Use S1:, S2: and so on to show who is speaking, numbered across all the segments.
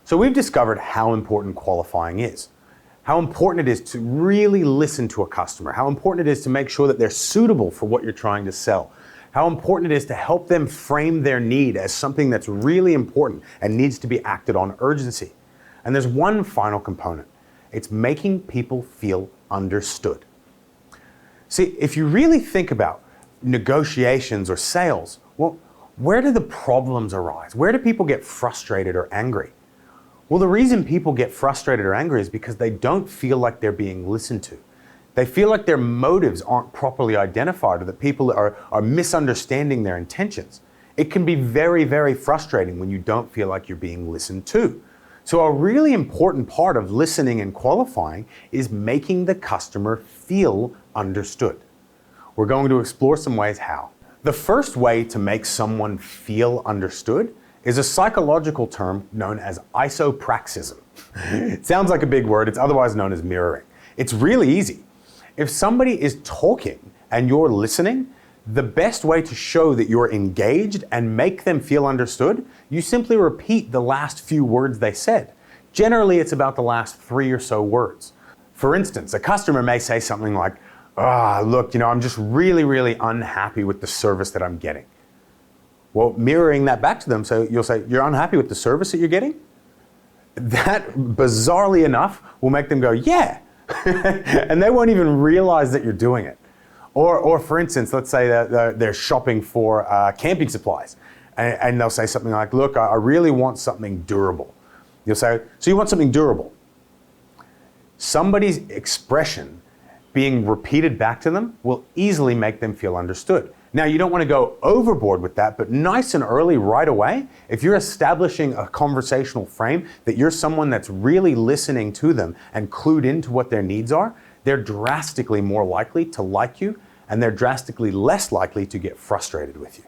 S1: So we've discovered how important qualifying is, how important it is to really listen to a customer, how important it is to make sure that they're suitable for what you're trying to sell, how important it is to help them frame their need as something that's really important and needs to be acted on urgency. And there's one final component. It's making people feel understood. See, if you really think about negotiations or sales, well, where do the problems arise? Where do people get frustrated or angry? Well, the reason people get frustrated or angry is because they don't feel like they're being listened to. They feel like their motives aren't properly identified or that people are misunderstanding their intentions. It can be very, very frustrating when you don't feel like you're being listened to. So a really important part of listening and qualifying is making the customer feel understood. We're going to explore some ways how. The first way to make someone feel understood is a psychological term known as isopraxism. It sounds like a big word, it's otherwise known as mirroring. It's really easy. If somebody is talking and you're listening, the best way to show that you're engaged and make them feel understood, you simply repeat the last few words they said. Generally, it's about the last 3 or so words. For instance, a customer may say something like, look, I'm just really, really unhappy with the service that I'm getting. Well, mirroring that back to them, so you'll say, you're unhappy with the service that you're getting? That, bizarrely enough, will make them go, yeah. And they won't even realize that you're doing it. Or for instance, let's say that they're shopping for camping supplies. And they'll say something like, look, I really want something durable. You'll say, so you want something durable? Somebody's expression being repeated back to them will easily make them feel understood. Now, you don't want to go overboard with that, but nice and early right away, if you're establishing a conversational frame that you're someone that's really listening to them and clued into what their needs are, they're drastically more likely to like you and they're drastically less likely to get frustrated with you.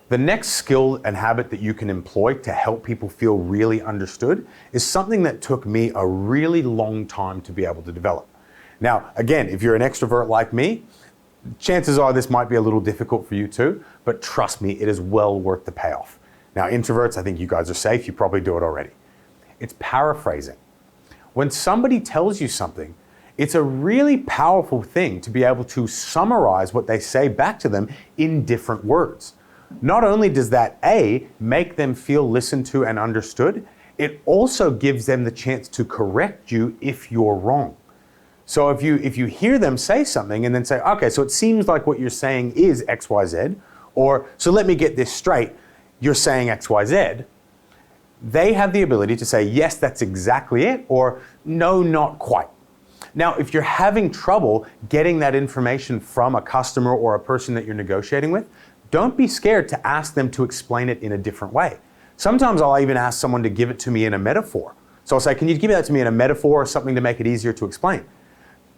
S1: The next skill and habit that you can employ to help people feel really understood is something that took me a really long time to be able to develop. Now, again, if you're an extrovert like me, chances are this might be a little difficult for you too, but trust me, it is well worth the payoff. Now, introverts, I think you guys are safe. You probably do it already. It's paraphrasing. When somebody tells you something, it's a really powerful thing to be able to summarize what they say back to them in different words. Not only does that make them feel listened to and understood, it also gives them the chance to correct you if you're wrong. So if you hear them say something and then say, okay, so it seems like what you're saying is XYZ, or so let me get this straight, you're saying XYZ, they have the ability to say, yes, that's exactly it, or no, not quite. Now, if you're having trouble getting that information from a customer or a person that you're negotiating with, don't be scared to ask them to explain it in a different way. Sometimes I'll even ask someone to give it to me in a metaphor. So I'll say, can you give that to me in a metaphor or something to make it easier to explain?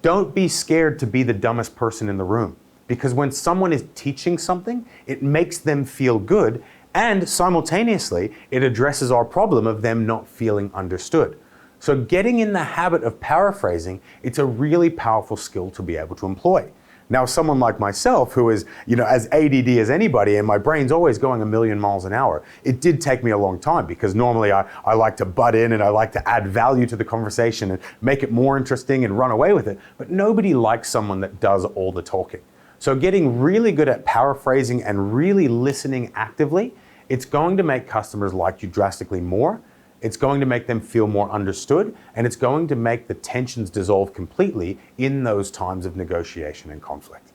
S1: Don't be scared to be the dumbest person in the room, because when someone is teaching something, it makes them feel good, and simultaneously, it addresses our problem of them not feeling understood. So getting in the habit of paraphrasing, it's a really powerful skill to be able to employ. Now, someone like myself who is, as ADD as anybody, and my brain's always going 1,000,000 miles an hour, it did take me a long time because normally I like to butt in and I like to add value to the conversation and make it more interesting and run away with it. But nobody likes someone that does all the talking. So getting really good at paraphrasing and really listening actively, it's going to make customers like you drastically more. It's going to make them feel more understood, and it's going to make the tensions dissolve completely in those times of negotiation and conflict.